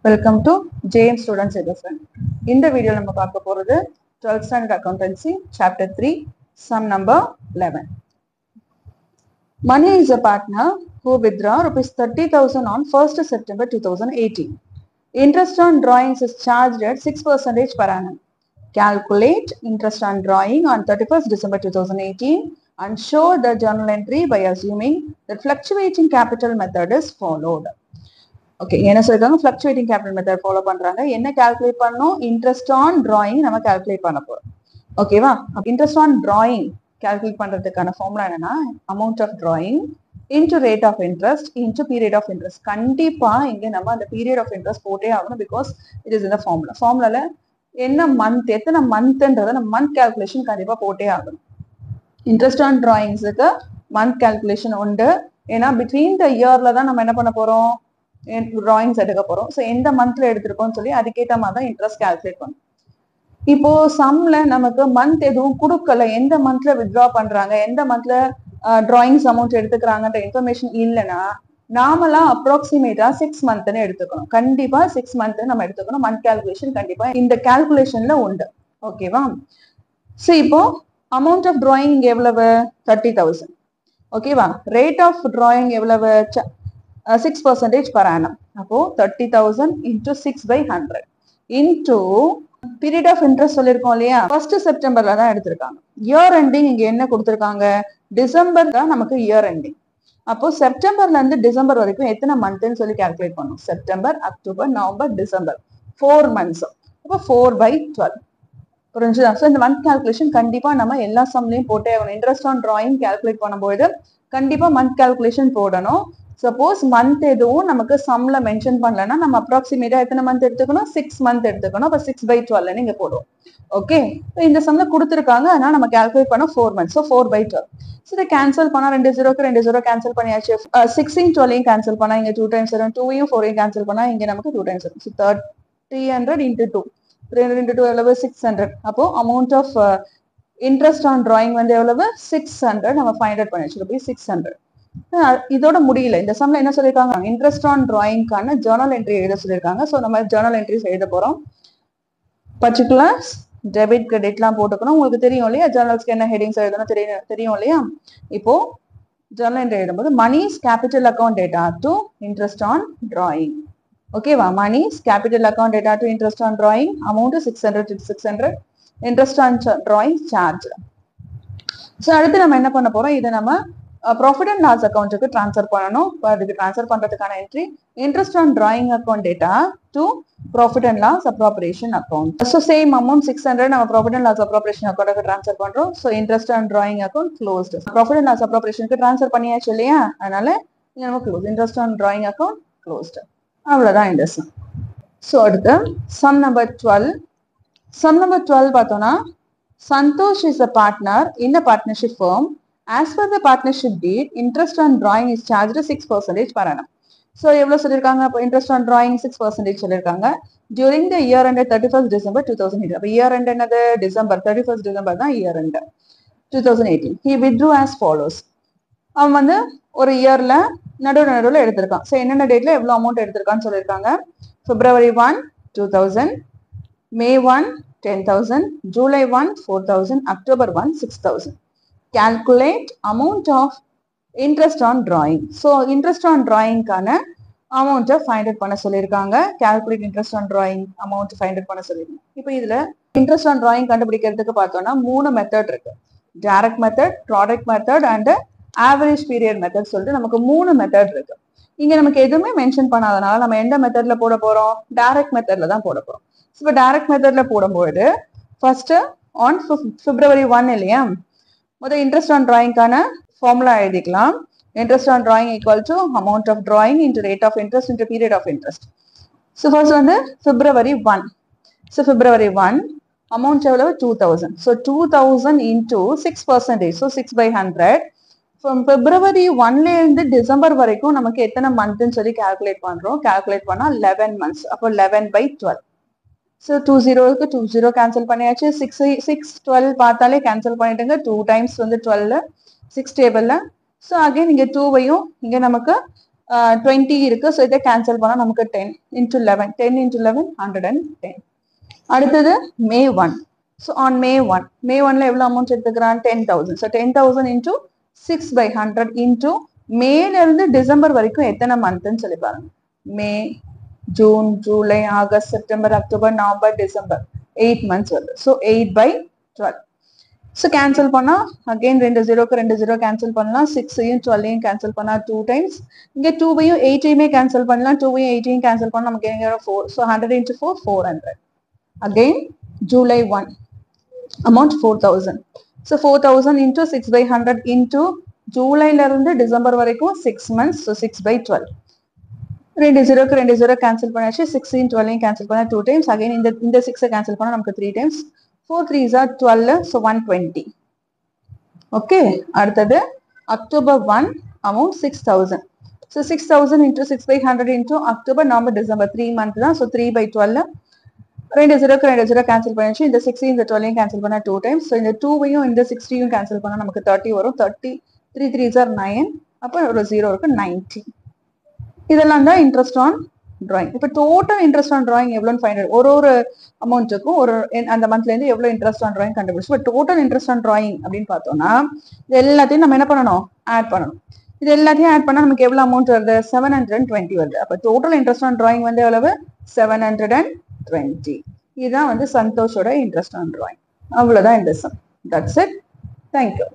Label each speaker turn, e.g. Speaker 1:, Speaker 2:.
Speaker 1: Welcome to JM Students Education. In the video, we will see 12th Standard Accountancy, Chapter 3, Sum number 11. Money is a partner who withdraw Rs 30,000 on 1st September 2018. Interest on drawings is charged at 6% per annum. Calculate interest on drawing on 31st December 2018 and show the journal entry by assuming that fluctuating capital method is followed. Okay என்ன சொல்றாங்க fluctuating capital method follow பண்றாங்க. என்ன calculate பண்ணனும்? Interest on drawing நம்ம calculate பண்ண போறோம். ஓகேவா? Interest on drawing calculate பண்றதுக்கான ஃபார்முலா என்னன்னா amount of drawing into rate of interest into period of interest. கண்டிப்பா இங்க நம்ம அந்த பீரியட் ஆஃப் இன்ட்ரெஸ்ட் போட்டே ஆகணும். பிகாஸ் இட் இஸ் இந்த ஃபார்முலா. ஃபார்முலால என்ன மந்த் எத்தனை மந்த்ன்றத நம்ம மந்த் கால்குலேஷன் கண்டிப்பா போட்டே ஆகணும். இன்ட்ரெஸ்ட் ஆன் டிராயிங்ஸுக்கு மந்த் கால்குலேஷன் உண்டு. ஏன்னா பிட்வீன் த இயர்ல தான் நம்ம என்ன பண்ண போறோம், டிராயிங்ஸ் எடுக்க போறோம். ஸோ எந்த மந்த்ல எடுத்திருக்கோம்னு சொல்லி அதுக்கேற்ற மாதிரி தான் இன்ட்ரெஸ்ட் கால்குலேட் பண்ணும். இப்போ சம்ல நமக்கு மந்த் எதுவும் கொடுக்கல, எந்த மந்த்ல வித்ட்ரா பண்றாங்க, எந்த மந்த்ல டிராயிங்ஸ் அமௌண்ட் எடுத்துக்கிறாங்கன்ற இன்ஃபர்மேஷன் இல்லைன்னா நாமளா அப்ராக்சிமேட்டா 6 மந்த்னு எடுத்துக்கணும். கண்டிப்பா 6 மந்த் நம்ம எடுத்துக்கணும். மந்த் கால்குலேஷன் கண்டிப்பா இந்த கால்குலேஷன்ல உண்டு. ஓகேவா? ஸோ இப்போ அமௌண்ட் ஆஃப் டிராயிங் எவ்வளவு? 30,000. ஓகேவா? ரேட் ஆஃப் டிராயிங் எவ்வளவு? 6% per annum. அப்போ 30,000 into 6/100 into period of interest சொல்லிருக்கோம் இல்லையா, 1st செப்டம்பர்ல தான் எடுத்திருக்காங்க. இயர் எண்டிங் இங்க என்ன கொடுத்திருக்காங்க? டிசம்பர் தான் நமக்கு இயர் எண்டிங். அப்போ செப்டம்பர்ல இருந்து டிசம்பர் வரைக்கும் எத்தனை மந்த்னு சொல்லி கால்குலேட் பண்ணும். September, October, November, December 4 months. அப்போ 4/12. புரிஞ்சுதா? ஸோ இந்த மந்த் கால்குலேஷன் கண்டிப்பா நம்ம எல்லா சம்லையும் போட்டே ஆகணும். இன்ட்ரெஸ்ட் ஆன் டிராயிங் கால்குலேட் பண்ணும்போது கண்டிப்பா மந்த் கால்குலேஷன் போடணும். சப்போஸ் மந்த் எதுவும் நமக்கு சம்ல மென்ஷன் பண்ணலன்னா நம்ம அப்ராக்சிமேட்டா எத்தனை மந்த் எடுத்துக்கணும்? 6 மந்த் எடுத்துக்கணும். அப்ப 6/12 நீங்க போடுவோம். ஓகே, இந்த சம்ல கொடுத்துருக்காங்க, அதனால நம்ம கால்குலேட் பண்ண 4 months. ஸோ 4/12. ஸோ இதை கேன்சல் பண்ணா 2 0 கேன்சல் பண்ணியாச்சு. 6 12 கேன்சல் பண்ணா இங்க 2 times வரும். 2 4 கேன்சல் பண்ணா இங்க நமக்கு 2 times வரும். 300 into 2. 300 into 2 எவ்வளவு? 600. அப்போ amount of interest on drawing வந்து எவ்வளவு? 600. நம்ம ஃபைண்ட் அவுட் பண்ணி வச்சிருக்கோம். 600. இதோட முடியல. இந்த சம்ல என்ன சொல்லிருக்காங்க? இன்ட்ரெஸ்ட் ஆன் டிராயிங்கான ஜர்னல் என்ட்ரி எழுத சொல்லிருக்காங்க. சோ நம்ம ஜர்னல் என்ட்ரிஸ் எழுத போறோம். பர்டிகுலர்ஸ், டெபிட், கிரெடிட்லாம் போட்டுக்கணும். உங்களுக்கு தெரியும் இல்லையா ஜர்னல்ஸ்க்கு என்ன ஹெடிங்ஸ் எழுதணும் தெரியும் இல்லையா? இப்போ ஜர்னல் என்ட்ரி எழுதும்போது Mani's capital account data to interest on drawing. ஓகேவா? Mani's capital account data to interest on drawing. Amount 600 interest on drawing charge. So அடுத்து நம்ம என்ன பண்ண போறோம்? இதை நம்ம ப்ராஃபிட் அண்ட் லாஸ் அக்கௌண்ட்டுக்கு ட்ரான்ஸ்ஃபர் பண்ணணும். அதுக்கு ட்ரான்ஸ்ஃபர் பண்றதுக்கான entry interest on drawing account data to profit and loss appropriation account. So same amount 600 நம்ம ப்ராஃபிட் அண்ட் லாஸ் அப்ராப்ரியேஷன் அக்கௌண்ட்டுக்கு ட்ரான்ஸ்ஃபர் பண்றோம். So interest on drawing account closed. Profit and loss அப்ராப்ரியேஷனுக்கு ட்ரான்ஸ்ஃபர் பண்ணியாச்சு இல்லையா, அதனால இங்க நம்ம close. Interest on drawing account closed. அவ்வளவுதான் இந்த சம். ஸோ அடுத்து சம் நம்பர் 12. சம் நம்பர் 12 பார்த்தோம்னா Santhosh is a partner in a partnership firm. As per the partnership deed, interest on drawing is charged 6% per annum. So, எவ்வளவு சொல்லிருக்காங்க? அப்போ interest on drawing 6% சொல்லிருக்காங்க. During the year ended 31st December 2018. அப்போ year end என்னது? December 31st December தான் year end 2018. He withdrew as follows. அவன் வந்து ஒரு இயர்ல நடுவுல எடுத்திருக்கான். ஸோ என்னென்ன டேட்ல எவ்வளவு அமௌண்ட் எடுத்திருக்கான்னு சொல்லியிருக்காங்க. February 1 2000, May 1 10,000, July 1 4,000, October 1 6,000. Calculate amount of interest on drawing. So interest on drawing கான amount find out பண்ண சொல்லிருக்காங்க. Calculate interest on drawing amount find out பண்ண சொல்லிருக்காங்க. இப்போ இதுல interest on drawing கண்டுபிடிக்கிறதுக்கு பார்த்தோம்னா 3 மெத்தட் இருக்கு. Direct method, product method and average period method சொல்லிட்டு நமக்கு 3 மெத்தட் இருக்கு. இங்க நமக்கு எதுவுமே மென்ஷன் பண்ணாதனால நம்ம எந்த மெத்தட்ல போட போறோம்? டைரக்ட் மெத்தட்ல தான் போட போறோம். இப்போ டைரக்ட் மெத்தட்ல போடும்போது ஃபர்ஸ்ட் ஆன் February 1 இல்லையா, முதல் இன்ட்ரெஸ்ட் ஆன் டிராயிங்கான ஃபார்முலா எழுதிக்கலாம். Interest on drawing equal to amount of drawing into rate of interest into period of interest. So first வந்து February 1. ஸோ February 1 அமௌண்ட் எவ்வளவு? 2,000. So 2,000 into 6%. So 6/100. From February 1ல இருந்து December வரைக்கும் நமக்கு எத்தனை மந்த்னு சொல்லி கால்குலேட் பண்றோம். கால்குலேட் பண்ணா 11 months. அப்போ 11/12. ஸோ 20க்கு 20 கேன்சல் பண்ணியாச்சு. 6 12 பார்த்தாலே கேன்சல் பண்ணிட்டுங்க. 2 times வந்து 12 6 டேபிள்ல. ஸோ அகைன் இங்க 2வையும் இங்க நமக்கு 20 இருக்கு. ஸோ இதை கேன்சல் பண்ணா நமக்கு 10 into 11 10 into 11 110. அடுத்தது மே 1. ஸோ ஆன் மே 1 மே 1ல எவ்வளவு அமௌண்ட் எடுத்துக்கிறான் 10,000. ஸோ 10,000 into 6/100 into மேல இருந்து டிசம்பர் வரைக்கும் எத்தனை மந்த்னு சொல்லி பாருங்க. May, June, July, August, September, October, November, December 8 months வருது. ஸோ 8/12. ஸோ கேன்சல் பண்ணா அகெயின் 2 0க்கு 2 0 கேன்சல் பண்ணலாம். 6ஐயும் 12ஐயும் கேன்சல் பண்ணா 2 times. இங்க 2ஐயும் 8ஐயுமே கேன்சல் பண்ணலாம். 2ஐயும் 8ஐயும் கேன்சல் பண்ணா நமக்கு எங்க 4. So 100 into 4 400. Again July 1 amount 4,000. So 4,000 into 6/100 into ஜூலைல இருந்து டிசம்பர் வரைக்கும் 6 months. ஸோ 6/12. 2 0க்கு 2 0 கேன்சல் பண்ணாச்சு. 6ஐயும் 12ஐயும் கேன்சல் பண்ணா 2 times. அகெயின் இந்த 6ஐ கேன்சல் பண்ணா நமக்கு 3 times. 4 3s are 12. So 120. Okay. அடுத்தது October 1 amount 6,000. So 6,000 into 6/100 into October, November, December 3 months தான். So 3/12. 2 0க்கு 2 0 கேன்சல் பண்ணிச்சு. இந்த 6ஐயும் இந்த 12ஐயும் கேன்சல் பண்ணா 2 times. So இந்த 2ஐயும் இந்த 60ஐயும் கேன்சல் பண்ணா நமக்கு 30 வரும். 30 3 3s are 9. அப்போ ஒரு 0 இருக்கு 90. இதெல்லாம் தான் இன்ட்ரெஸ்ட் ஆன் டிராயிங். இப்போ டோட்டல் இன்ட்ரெஸ்ட் ஆன் டிராயிங் எவ்வளோன்னு ஃபைண்ட் ஒரு அமௌண்ட்டுக்கும் அந்த மந்த்ல இருந்து எவ்வளோ இன்ட்ரெஸ்ட் ஆன் டிராயிங் கண்டுபிடிச்சு. இப்போ டோட்டல் இன்ட்ரெஸ்ட் ஆன் டிராயிங் அப்படின்னு பார்த்தோம்னா இது எல்லாத்தையும் நம்ம என்ன பண்ணணும் ஆட் பண்ணணும். இது எல்லாத்தையும் ஆட் பண்ணா நமக்கு எவ்வளோ அமௌண்ட் வருது 720 வருது. அப்போ டோட்டல் இன்ட்ரெஸ்ட் ஆன் டிராயிங் வந்து எவ்வளவு 720. இதுதான் வந்து சந்தோஷோட இன்ட்ரெஸ்ட் ஆன் டிராயிங். அவ்வளோதான் இந்த சம். That's it. தேங்க்யூ.